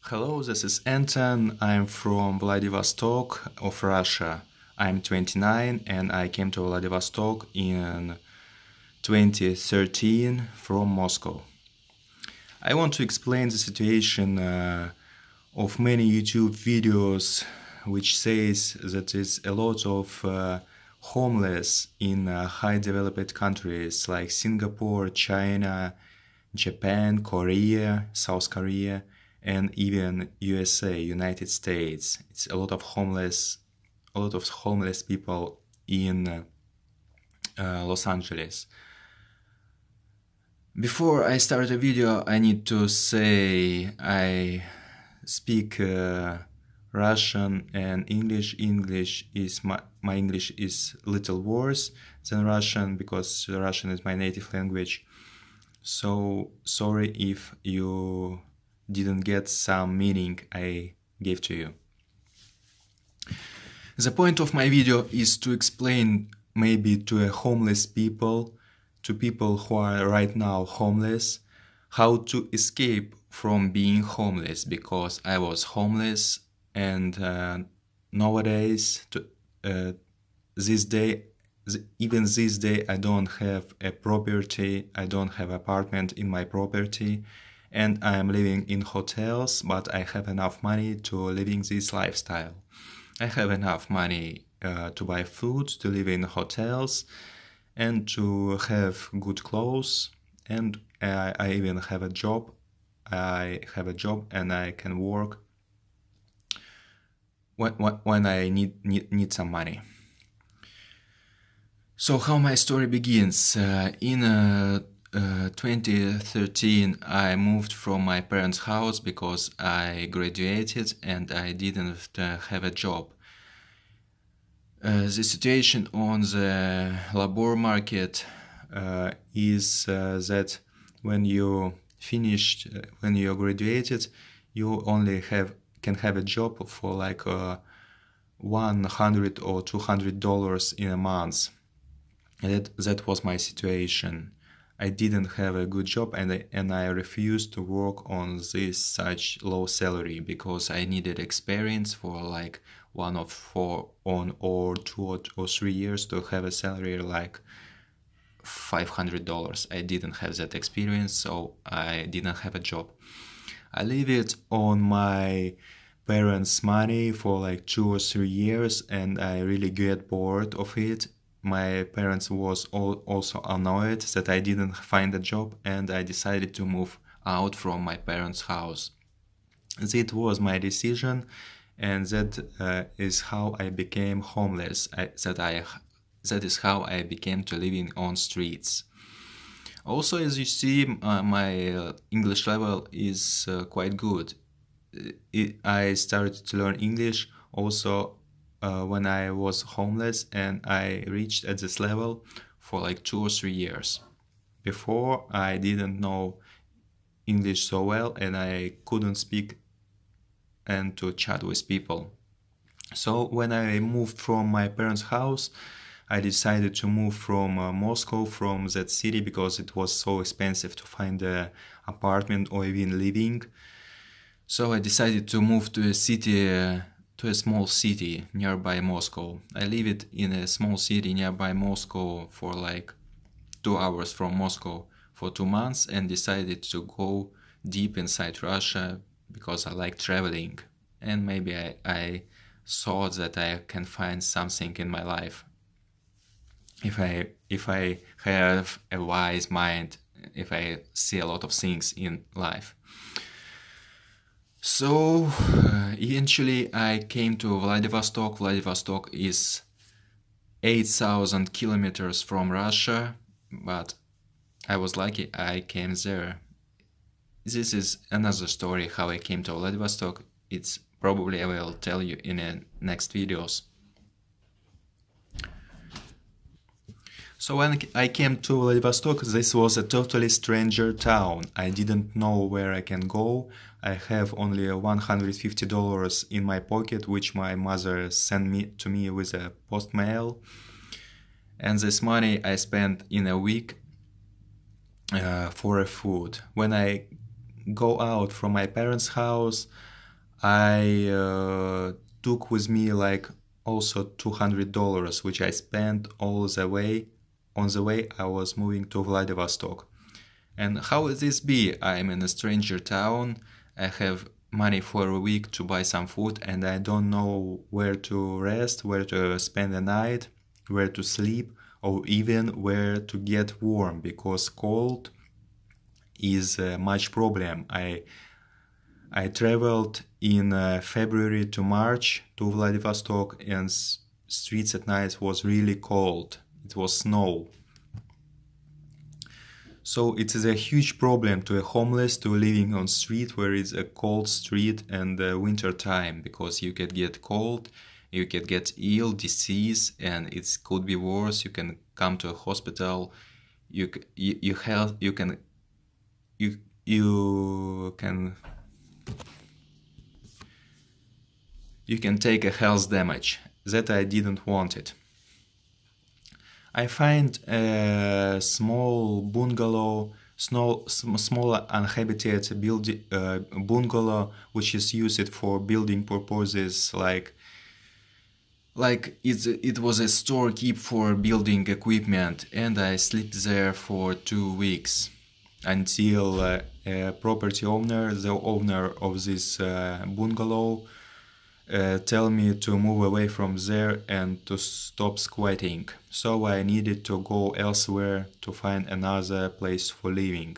Hello, this is Anton. I'm from Vladivostok of Russia. I'm 29 and I came to Vladivostok in 2013 from Moscow. I want to explain the situation of many YouTube videos which says that there's a lot of homeless in high developed countries like Singapore, China, Japan, Korea, South Korea, and even USA, United States. It's a lot of homeless people in Los Angeles. Before I start the video, I need to say I speak Russian and English. My English is a little worse than Russian because Russian is my native language. So sorry if you didn't get some meaning I gave to you. The point of my video is to explain maybe to homeless people, to people who are right now homeless, how to escape from being homeless, because I was homeless and nowadays, even this day, I don't have a property, I don't have apartment in my property, and I'm living in hotels, but I have enough money to living this lifestyle. I have enough money to buy food, to live in hotels, and to have good clothes, and I even have a job. I have a job and I can work when I need some money. So how my story begins. In 2013 I moved from my parents' house because I graduated and I didn't have a job. The situation on the labor market is that when you graduated, you only can have a job for like $100 or $200 in a month. That was my situation. I didn't have a good job and I refused to work on this such low salary because I needed experience for like 1 or 2 or 3 years to have a salary like $500. I didn't have that experience, so I didn't have a job. I lived on my parents' money for like 2 or 3 years and I really get bored of it. My parents was also annoyed that I didn't find a job and I decided to move out from my parents' house. That was my decision and that is how I became homeless. That is how I became to living on streets. Also, as you see, my English level is quite good. I started to learn English also when I was homeless, and I reached at this level for like 2 or 3 years. Before, I didn't know English so well and I couldn't speak and to chat with people. So when I moved from my parents' house, I decided to move from Moscow, from that city, because it was so expensive to find an apartment or even living. So I decided to move to a city, to a small city nearby Moscow. I lived in a small city nearby Moscow for like 2 hours from Moscow for 2 months and decided to go deep inside Russia because I like traveling and maybe I thought that I can find something in my life. If I have a wise mind, if I see a lot of things in life. So eventually I came to Vladivostok. Vladivostok is 8,000 kilometers from Russia, but I was lucky I came there. This is another story how I came to Vladivostok. It's probably I will tell you in the next videos. So when I came to Vladivostok, this was a totally stranger town. I didn't know where I can go. I have only $150 in my pocket, which my mother sent to me with a post mail. And this money I spent in a week for food. When I go out from my parents' house, I took with me like also $200, which I spent all the way. On the way, I was moving to Vladivostok. And how would this be? I'm in a stranger town. I have money for a week to buy some food, and I don't know where to rest, where to spend the night, where to sleep, or even where to get warm, because cold is much problem. I traveled in February to March to Vladivostok, and streets at night was really cold. It was snow. So it is a huge problem to a homeless to living on street where it's a cold street and winter time, because you can get cold, you can get ill, disease, and it could be worse. You can come to a hospital. You can take a health damage. That I didn't want it. I find a small bungalow, small uninhabited building, bungalow, which is used for building purposes, like it was a store keep for building equipment, and I slept there for 2 weeks until a property owner, the owner of this bungalow, tell me to move away from there and to stop squatting. So I needed to go elsewhere to find another place for living.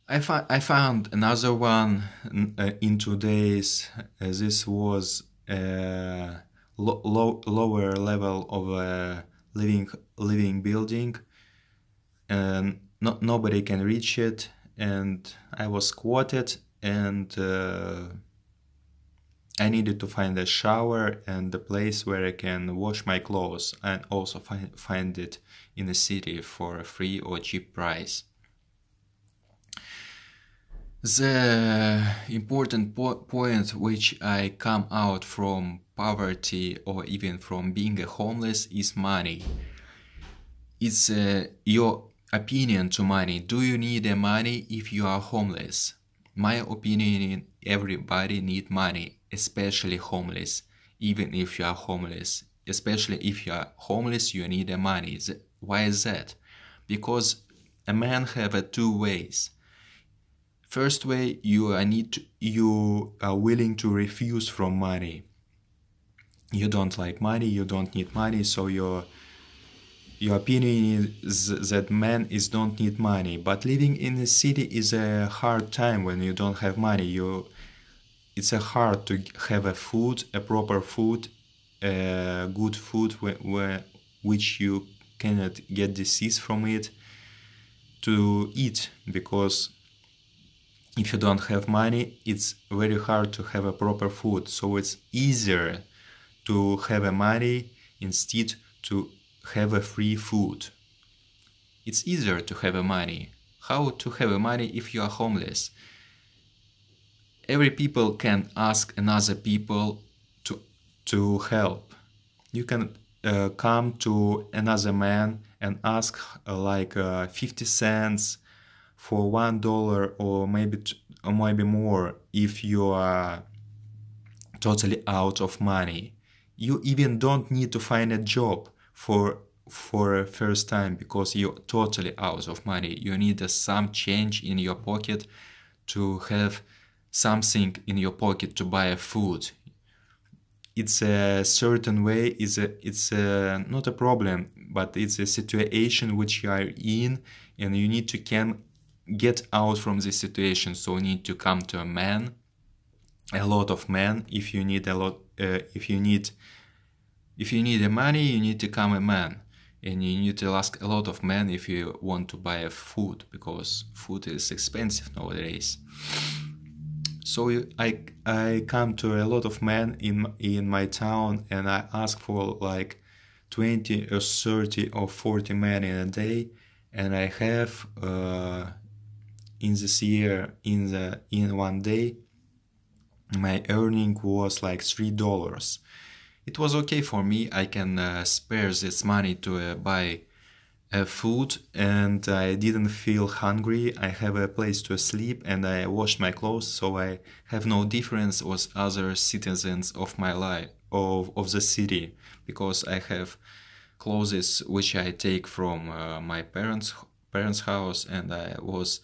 I found another one in 2 days. This was a lower level of a living building, and nobody can reach it. And I was squatted, and I needed to find a shower and a place where I can wash my clothes, and also find it in the city for a free or cheap price. The important point which I come out from poverty or even from being a homeless is money. It's your opinion to money. Do you need the money if you are homeless? My opinion, everybody need money, especially homeless. Even if you are homeless, especially if you are homeless, you need the money. Why is that? Because a man have 2 ways. First way, you are willing to refuse from money. You don't like money, you don't need money, so your opinion is that man don't need money. But living in the city is a hard time when you don't have money. It's hard to have a proper food, good food which you cannot get disease from it to eat, because if you don't have money, it's very hard to have a proper food. So it's easier to have a money instead to have a free food. It's easier to have a money. How to have a money if you are homeless? Every people can ask another people to help. You can come to another man and ask 50 cents for $1 or maybe more if you are totally out of money. You even don't need to find a job for a first time, because you're totally out of money. You need some change in your pocket to have something in your pocket to buy food. It's a certain way, it's not a problem, but it's a situation which you are in, and you need to get out from this situation. So you need to come to a lot of men. If you need the money, you need to come a man, and you need to ask a lot of men if you want to buy food, because food is expensive nowadays. So I come to a lot of men in my town, and I ask for 20 or 30 or 40 men in a day, and I have in this year, in 1 day, my earning was $3. It was okay for me. I can spare this money to buy food and I didn't feel hungry. I have a place to sleep and I wash my clothes, so I have no difference with other citizens of my life, of the city, because I have clothes which I take from my parents' house, and I was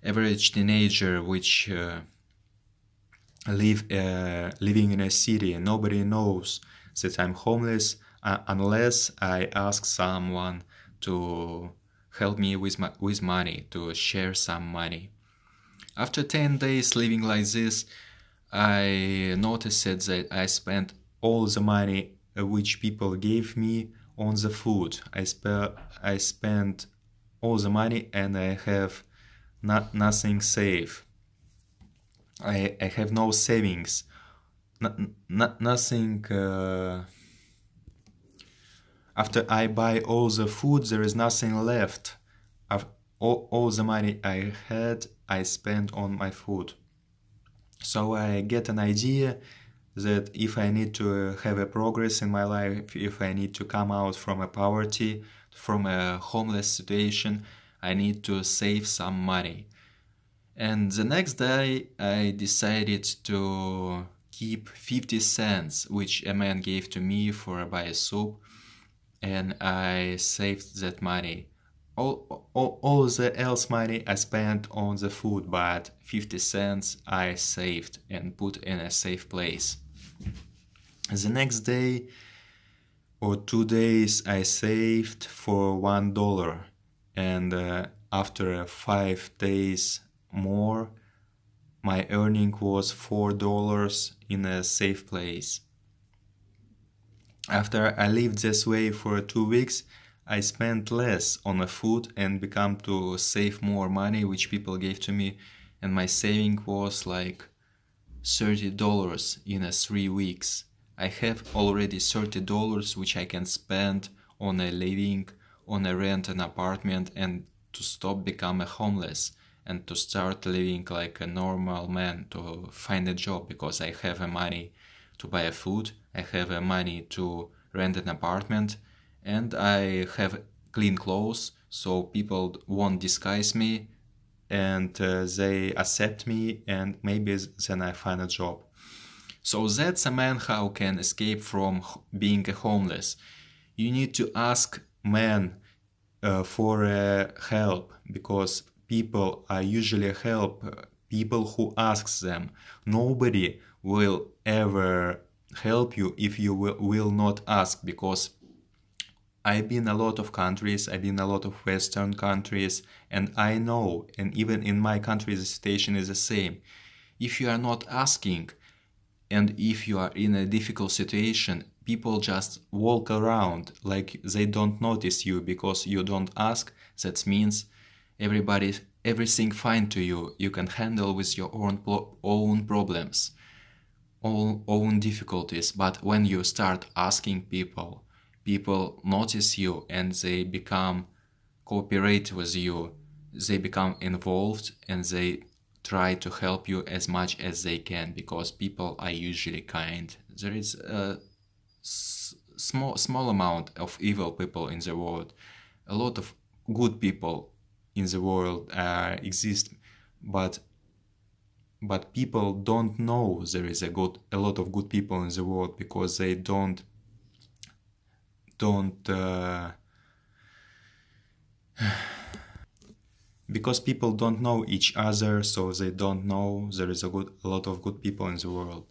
average teenager which living in a city. Nobody knows that I'm homeless unless I ask someone to help me with money, to share some money. After 10 days living like this, I noticed that I spent all the money which people gave me on the food. I spent all the money and I have nothing safe. I have no savings, nothing. After I buy all the food, there is nothing left. All the money I had, I spent on my food. So I get an idea that if I need to have a progress in my life, if I need to come out from a poverty, from a homeless situation, I need to save some money. And the next day I decided to keep 50 cents, which a man gave to me for a buy a soup, and I saved that money. All the else money I spent on the food, but 50 cents I saved and put in a safe place. The next day or 2 days I saved for $1, and after 5 days more, my earning was $4 in a safe place. After I lived this way for 2 weeks, I spent less on the food and began to save more money which people gave to me, and my saving was like $30 in 3 weeks. I have already $30 which I can spend on a living, on a rent an apartment, and to stop become a homeless and to start living like a normal man, to find a job, because I have a money to buy a food, I have a money to rent an apartment, and I have clean clothes, so people won't disguise me, and they accept me, and maybe then I find a job. So that's a man how can escape from being a homeless. You need to ask men for help, because people usually help people who asks them. Nobody will ever help you if you will not ask, because I've been a lot of countries, I've been a lot of Western countries, and I know, and even in my country the situation is the same. If you are not asking, and if you are in a difficult situation, people just walk around like they don't notice you because you don't ask. That means everything fine to you. You can handle with your own problems, own difficulties. But when you start asking people notice you and they become cooperate with you. They become involved and they try to help you as much as they can, because people are usually kind. There is a small amount of evil people in the world. A lot of good people in the world exist, but people don't know there is a lot of good people in the world, because they don't because people don't know each other, so they don't know there is a lot of good people in the world.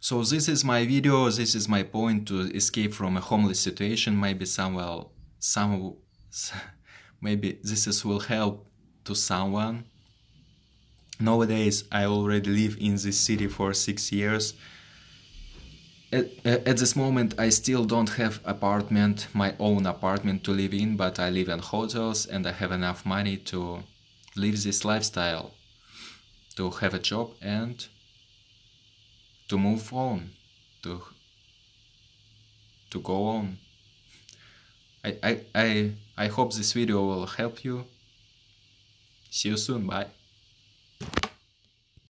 So this is my video, this is my point to escape from a homeless situation. Maybe maybe this will help to someone. Nowadays I already live in this city for 6 years. At this moment I still don't have my own apartment to live in, but I live in hotels and I have enough money to live this lifestyle, to have a job and to move on, to go on. I hope this video will help you. See you soon, bye.